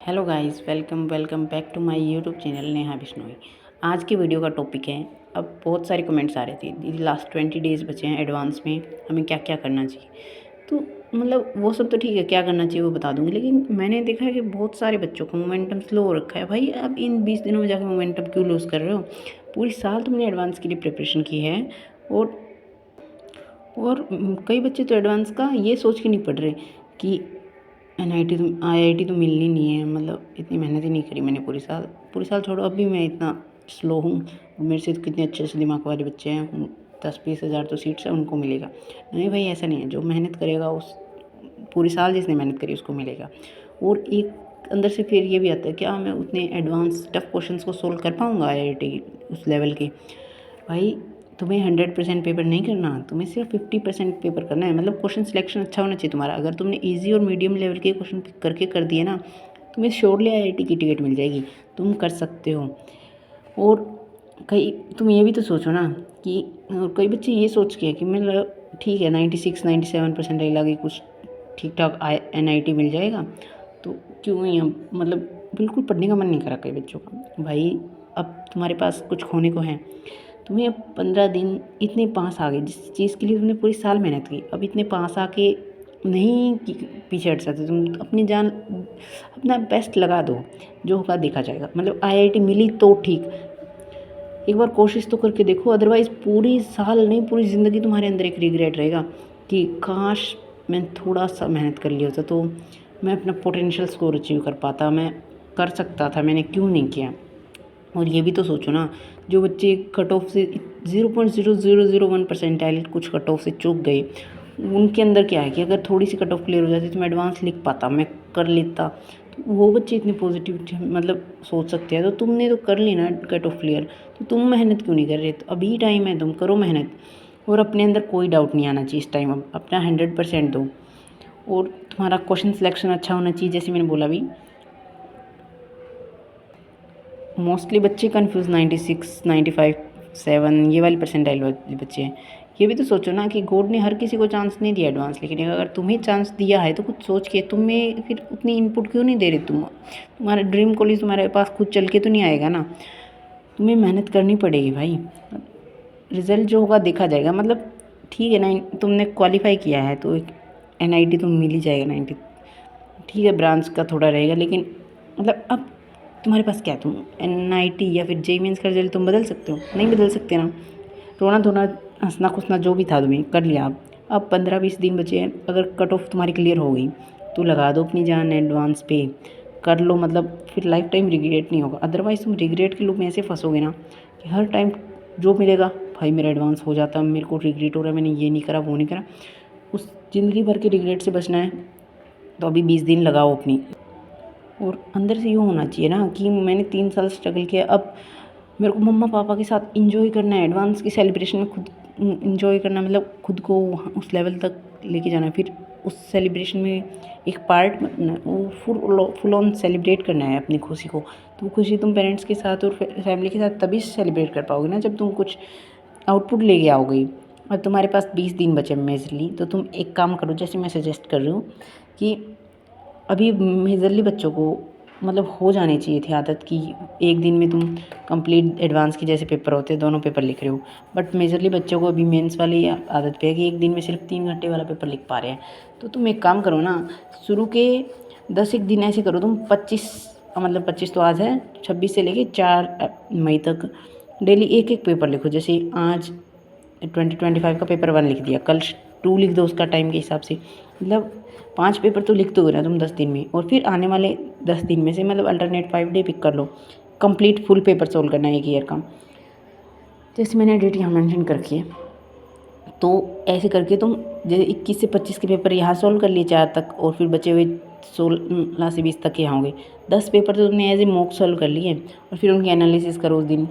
Hello guys, welcome back to my YouTube channel Neha Bishnoi. आज की video का टॉपिक है, अब बहुत सारे कमेंट्स आ रहे थे दीदी लास्ट 20 डेज़ बचे हैं एडवांस में, हमें क्या क्या करना चाहिए। तो मतलब वो सब तो ठीक है, क्या करना चाहिए वो बता दूंगी, लेकिन मैंने देखा है कि बहुत सारे बच्चों का मोमेंटम स्लो हो रखा है। भाई अब इन 20 दिनों में जाकर मोमेंटम क्यों लूज़ कर रहे हो? पूरी साल तुमने एडवांस के लिए प्रिपरेशन की है। और कई बच्चे तो एडवांस का ये सोच के नहीं पढ़ रहे कि आईआईटी तो मिलनी नहीं है। मतलब इतनी मेहनत ही नहीं करी मैंने पूरी साल छोड़ो, अभी मैं इतना स्लो हूँ। मेरे से तो कितने अच्छे से दिमाग वाले बच्चे हैं, 10-20 हज़ार तो सीट्स है, उनको मिलेगा। नहीं भाई, ऐसा नहीं है। जो मेहनत करेगा उस पूरी साल जिसने मेहनत करी उसको मिलेगा। और एक अंदर से फिर ये भी आता है, क्या मैं उतने एडवांस टफ क्वेश्चंस को सोल्व कर पाऊँगा आईआईटी उस लेवल के? भाई तुम्हें 100% पेपर नहीं करना, तुम्हें सिर्फ 50% पेपर करना है। मतलब क्वेश्चन सिलेक्शन अच्छा होना चाहिए तुम्हारा। अगर तुमने इजी और मीडियम लेवल के क्वेश्चन पिक करके कर दिए ना, तुम्हें श्योरली आईआईटी की टिकट मिल जाएगी। तुम कर सकते हो। और कई तुम ये भी तो सोचो ना कि कई बच्चे ये सोच के कि मतलब ठीक है 96-97 परसेंटाइल आगे कुछ ठीक ठाक एनआईटी मिल जाएगा, तो क्यों ही हम मतलब बिल्कुल पढ़ने का मन नहीं करा कई बच्चों का। भाई अब तुम्हारे पास कुछ खोने को है। तुम्हें अब 15 दिन इतने पास आ गए, जिस चीज़ के लिए तुमने पूरी साल मेहनत की, अब इतने पास आके नहीं पीछे हट सकते। तुम अपनी जान अपना बेस्ट लगा दो, जो होगा देखा जाएगा। मतलब आईआईटी मिली तो ठीक, एक बार कोशिश तो करके देखो। अदरवाइज़ पूरी साल नहीं, पूरी ज़िंदगी तुम्हारे अंदर एक रिग्रेट रहेगा कि काश मैं थोड़ा सा मेहनत कर लिया होता तो मैं अपना पोटेंशियल स्कोर अचीव कर पाता, मैं कर सकता था, मैंने क्यों नहीं किया। और ये भी तो सोचो ना, जो बच्चे कट ऑफ से 0.0001 परसेंटाइल कुछ कट ऑफ से चूक गए, उनके अंदर क्या है कि अगर थोड़ी सी कट ऑफ क्लियर हो जाती तो मैं एडवांस लिख पाता, मैं कर लेता। तो वो बच्चे इतने पॉजिटिव मतलब सोच सकते हैं। तो तुमने तो कर ली ना कट ऑफ क्लियर, तो तुम मेहनत क्यों नहीं कर रहे? तो अभी टाइम है, तुम करो मेहनत। और अपने अंदर कोई डाउट नहीं आना चाहिए इस टाइम, अपना 100% दो। और तुम्हारा क्वेश्चन सिलेक्शन अच्छा होना चाहिए, जैसे मैंने बोला भी। मोस्टली बच्चे कन्फ्यूज़ 96, 95, 7 ये वाली परसेंटाइल वाले बच्चे हैं। ये भी तो सोचो ना कि गॉड ने हर किसी को चांस नहीं दिया एडवांस, लेकिन अगर तुम्हें चांस दिया है तो कुछ सोच के तुम्हें फिर उतनी इनपुट क्यों नहीं दे रहे? तुम्हारा ड्रीम कॉलेज तुम्हारे पास खुद चल के तो नहीं आएगा ना। तुम्हें मेहनत करनी पड़ेगी भाई, रिज़ल्ट जो होगा देखा जाएगा। मतलब ठीक है ना, तुमने क्वालिफाई किया है तो एक एनआईटी तो मिल ही जाएगा 90। ठीक है, ब्रांच का थोड़ा रहेगा, लेकिन मतलब अब तुम्हारे पास क्या है? तुम एनआईटी या फिर जेईई मेंस का रिजल्ट तुम बदल सकते हो? नहीं बदल सकते ना। रोना धोना हंसना खुशना जो भी था तुम्हें कर लिया। अब 15-20 दिन बचे हैं। अगर कट ऑफ तुम्हारी क्लियर हो गई तो लगा दो अपनी जान एडवांस पे, कर लो। मतलब फिर लाइफ टाइम रिग्रेट नहीं होगा। अदरवाइज़ तुम रिग्रेट के लूप में ऐसे फंसोगे ना कि हर टाइम जो मिलेगा, भाई मेरा एडवांस हो जाता, मेरे को रिग्रेट हो रहा है, मैंने ये नहीं करा वो नहीं करा। उस ज़िंदगी भर के रिग्रेट से बचना है तो अभी 20 दिन लगाओ अपनी। और अंदर से यूँ होना चाहिए ना कि मैंने 3 साल स्ट्रगल किया, अब मेरे को मम्मा पापा के साथ इंजॉय करना है। एडवांस की सेलिब्रेशन में खुद इंजॉय करना, मतलब खुद को उस लेवल तक लेके जाना है। फिर उस सेलिब्रेशन में एक पार्ट बनना है, वो फुल ऑन सेलिब्रेट करना है अपनी खुशी को। तो वो खुशी तुम पेरेंट्स के साथ और फैमिली के साथ तभी सेलिब्रेट कर पाओगे ना, जब तुम कुछ आउटपुट लेके आओगे। और तुम्हारे पास 20 दिन बचे मेजरली, तो तुम एक काम करो, जैसे मैं सजेस्ट कर रही हूँ कि अभी मेजरली बच्चों को मतलब हो जानी चाहिए थी आदत कि एक दिन में तुम कंप्लीट एडवांस के जैसे पेपर होते हैं दोनों पेपर लिख रहे हो। बट मेजरली बच्चों को अभी मेंस वाली आदत पे है कि एक दिन में सिर्फ 3 घंटे वाला पेपर लिख पा रहे हैं। तो तुम एक काम करो ना, शुरू के 10 एक दिन ऐसे करो तुम, 25 मतलब 25 तो आज है, 26 से लेके 4 मई तक डेली एक एक पेपर लिखो। जैसे आज 2025 का पेपर 1 लिख दिया, कल 2 लिख दो उसका टाइम के हिसाब से। मतलब 5 पेपर तो लिख दोगे ना तुम 10 दिन में। और फिर आने वाले 10 दिन में से मतलब अल्टरनेट 5 डे पिक कर लो, कंप्लीट फुल पेपर सोल्व करना है एक ईयर का। जैसे मैंने डेट यहाँ मेंशन कर रखी है, तो ऐसे करके तुम जैसे 21 से 25 के पेपर यहाँ सोल्व कर लिए 4 तक, और फिर बचे हुए 16 से 20 तक के यहाँ होंगे। 10 पेपर तो तुमने एज ए मॉक सोल्व कर लिए, और फिर उनकी एनालिसिस करो उस दिन।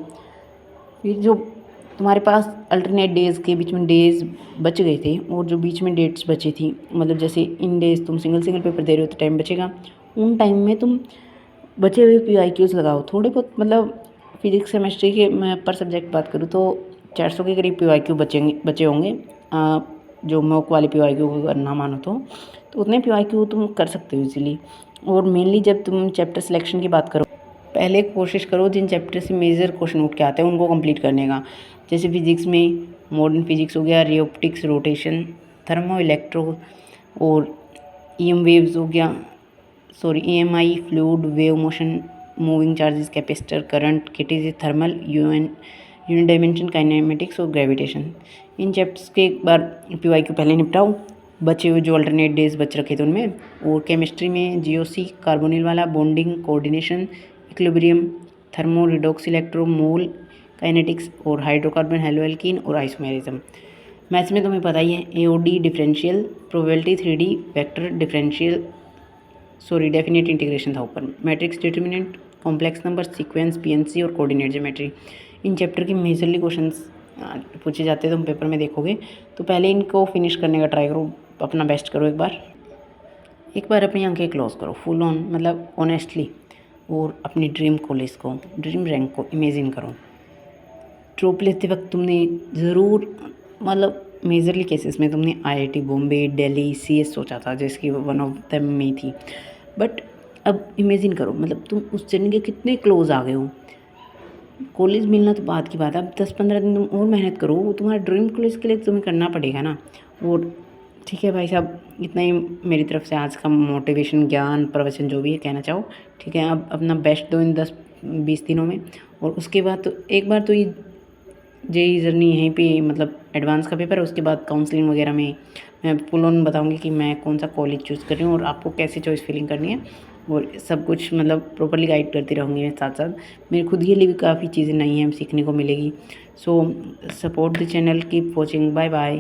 फिर जो तुम्हारे पास अल्टरनेट डेज़ के बीच में डेज़ बच गए थे, और जो बीच में डेट्स बची थी, मतलब जैसे इन डेज़ तुम सिंगल पेपर दे रहे हो तो टाइम बचेगा, उन टाइम में तुम बचे हुए PYQs लगाओ थोड़े बहुत। मतलब फिजिक्स केमिस्ट्री के मैं पर सब्जेक्ट बात करूँ तो 400 के करीब PYQ बचे होंगे, जो मॉक वाले PYQ को अगर ना मानो तो उतने PYQ तुम कर सकते हो इजीली। और मेनली जब तुम चैप्टर सिलेक्शन की बात करो, पहले कोशिश करो जिन चैप्टर से मेजर क्वेश्चन उठ के आते हैं उनको कंप्लीट करने का। जैसे फिजिक्स में मॉडर्न फिजिक्स हो गया, ray optics, rotation, thermo electro और ईएम वेव्स हो गया, sorry EMI, fluid, wave motion, moving charges, capacitor, current, KTG, thermal, unit dimension, kinematics और ग्रेविटेशन। इन चैप्टर्स के एक बार PYQ पहले निपटाओ, बचे हुए जो अल्टरनेट डेज बच रखे थे उनमें। और केमिस्ट्री में GOC, कार्बोनिल वाला, bonding, coordination, equilibrium, thermo redox electro, mole, kinetics और हाइड्रोकार्बन, हेलोएल्कीन और आइसोमेरिज्म। मैथ्स में तुम्हें पता ही है, AOD, differential, probability, 3D, vector, differential, sorry definite integration था ऊपर, matrix, determinant, complex number, sequence, PNC और कोऑर्डिनेट ज्योमेट्री। इन चैप्टर के मेजरली क्वेश्चंस पूछे जाते हैं, तुम पेपर में देखोगे। तो पहले इनको फिनिश करने का ट्राई करो, अपना बेस्ट करो। एक बार अपनी आंखें क्लोज करो, फुल ऑन मतलब ऑनेस्टली, और अपनी ड्रीम कॉलेज को, ड्रीम रैंक को इमेजिन करो। ड्रॉप लेते वक्त तुमने ज़रूर मतलब मेजरली केसेस में तुमने IIT बॉम्बे, दिल्ली, CS सोचा था, जिसकी वन ऑफ देम में थी। बट अब इमेजिन करो, मतलब तुम उस जर्नी के कितने क्लोज आ गए हो। कॉलेज मिलना तो बात की बात है, अब 10-15 दिन तुम और मेहनत करो, वो तुम्हारा ड्रीम कॉलेज के लिए तुम्हें करना पड़ेगा ना। और ठीक है भाई साहब, इतना ही मेरी तरफ से आज का मोटिवेशन, ज्ञान, प्रवचन जो भी है कहना चाहो। ठीक है, अब अपना बेस्ट दो इन 10-20 दिनों में। और उसके बाद तो एक बार तो ये JEE जर्नी यहीं पे, मतलब एडवांस का पेपर है, उसके बाद काउंसलिंग वगैरह में मैं फुल ऑन बताऊंगी कि मैं कौन सा कॉलेज चूज़ कर रही हूँ और आपको कैसे चॉइस फिलिंग करनी है, और सब कुछ मतलब प्रॉपर्ली गाइड करती रहूँगी मैं साथ साथ। मेरे खुद के लिए भी काफ़ी चीज़ें नई हैं सीखने को मिलेगी। So support the channel, keep watching, bye bye.